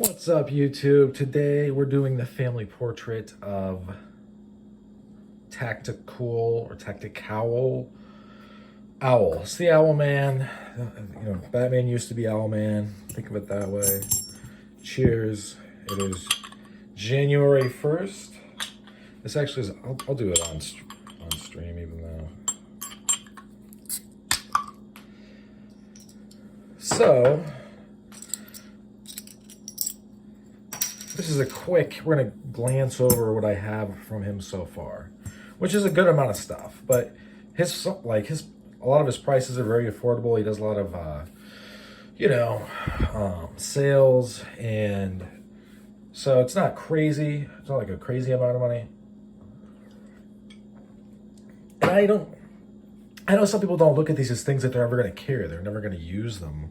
What's up, YouTube? Today we're doing the family portrait of Tactikowl Owl. It's the Owl Man. Batman used to be Owl Man. Think of it that way. Cheers. It is January 1st. This actually is, I'll do it on stream even though. So, this is a quick, we're gonna glance over what I have from him so far, which is a good amount of stuff, but a lot of his prices are very affordable. He does a lot of, sales, and so it's not crazy. It's not like a crazy amount of money. And I know some people don't look at these as things that they're never gonna carry. They're never gonna use them.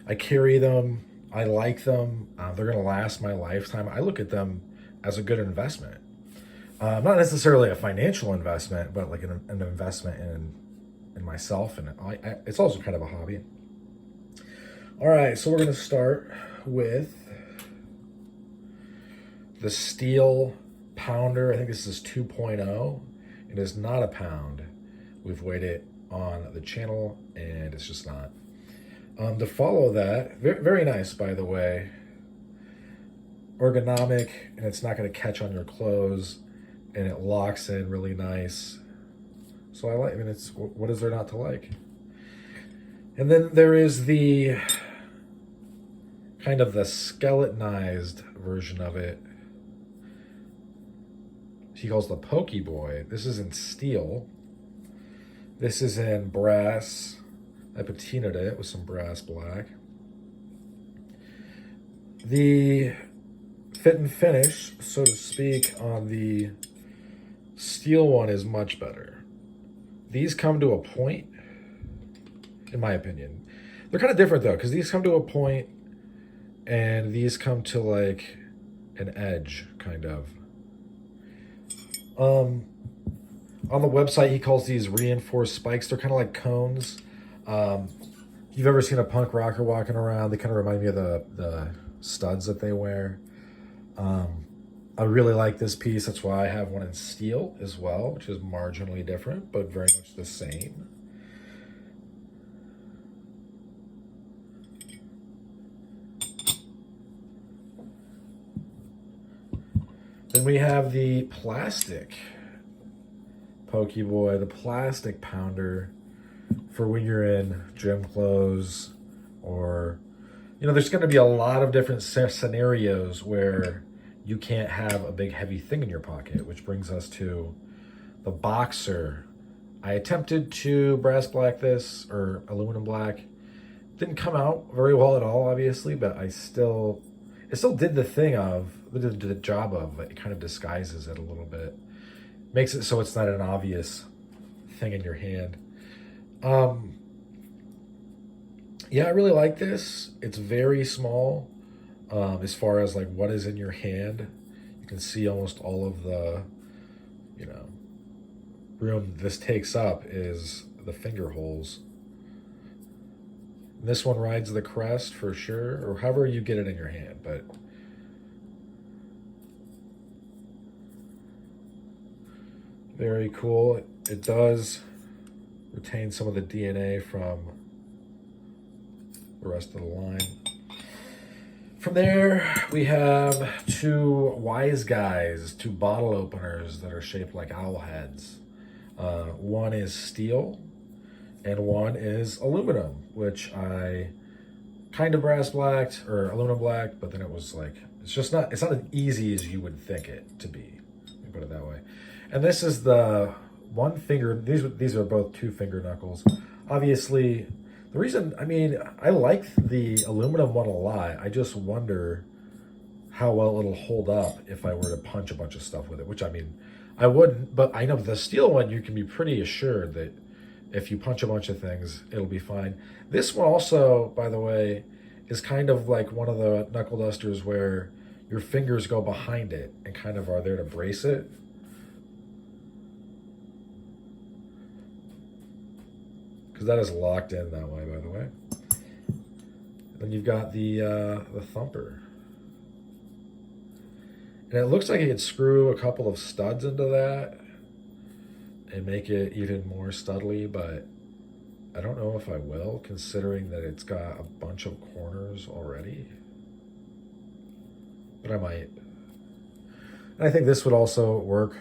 I carry them. I like them. They're going to last my lifetime. I look at them as a good investment. Not necessarily a financial investment, but like an investment in myself. And it's also kind of a hobby. All right, so we're going to start with the steel pounder. I think this is 2.0. It is not a pound. We've weighed it on the channel, and it's just not. To follow that, very nice, by the way. Ergonomic, and it's not going to catch on your clothes, and it locks in really nice. So what is there not to like? And then there is the kind of the skeletonized version of it. He calls the Pokey Boy. This is in steel. This is in brass. I patinaed it with some brass black. The fit and finish, so to speak, on the steel one is much better. These come to a point, in my opinion. They're kind of different though, because these come to a point and these come to like an edge, kind of. On the website, he calls these reinforced spikes. They're kind of like cones. If you've ever seen a punk rocker walking around, they kind of remind me of the studs that they wear. I really like this piece. That's why I have one in steel as well, which is marginally different, but very much the same. Then we have the plastic Pokey Boy, the plastic pounder, for when you're in gym clothes, or there's going to be a lot of different scenarios where you can't have a big heavy thing in your pocket, which brings us to the boxer. I attempted to brass black this, or aluminum black. Didn't come out very well at all, obviously, but it still did the job of it. Kind of disguises it a little bit, makes it so it's not an obvious thing in your hand. Yeah, I really like this. It's very small, as far as like what is in your hand. You can see almost all of the, room this takes up is the finger holes. And this one rides the crest for sure, or however you get it in your hand, but very cool. It does retain some of the DNA from the rest of the line. From there, we have two wise guys, two bottle openers that are shaped like owl heads. One is steel and one is aluminum, which I kind of brass blacked, or aluminum black, but then it was like, it's not as easy as you would think it to be. Let me put it that way. And this is the one finger, these are both 2 finger knuckles. Obviously, the reason, I like the aluminum one a lot. I just wonder how well it'll hold up if I were to punch a bunch of stuff with it, which I wouldn't, but I know the steel one, you can be pretty assured that if you punch a bunch of things, it'll be fine. This one also, by the way, is kind of like one of the knuckle dusters where your fingers go behind it and kind of are there to brace it. Because that is locked in that way, by the way. Then you've got the thumper. And it looks like he could screw a couple of studs into that and make it even more studly, but I don't know if I will, considering that it's got a bunch of corners already. But I might. And I think this would also work.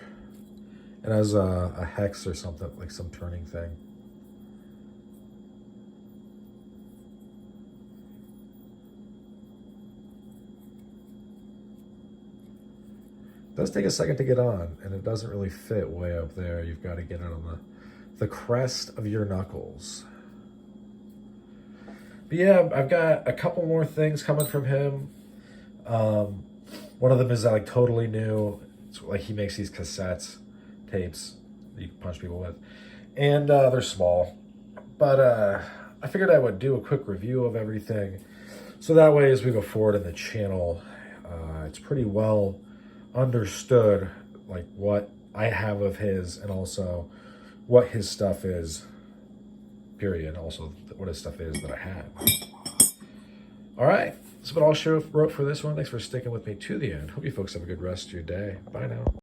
It has a hex or something, like some turning thing. It does take a second to get on, and it doesn't really fit way up there. You've got to get it on the crest of your knuckles. But yeah, I've got a couple more things coming from him. One of them is like totally new. It's like he makes these cassettes, tapes that you can punch people with. And they're small. But I figured I would do a quick review of everything. So that way, as we go forward in the channel, it's pretty well understood, like what I have of his and also what his stuff is, period. Also, what his stuff is that I have. All right. That's what I'll wrote for this one. Thanks for sticking with me to the end. Hope you folks have a good rest of your day. Bye now.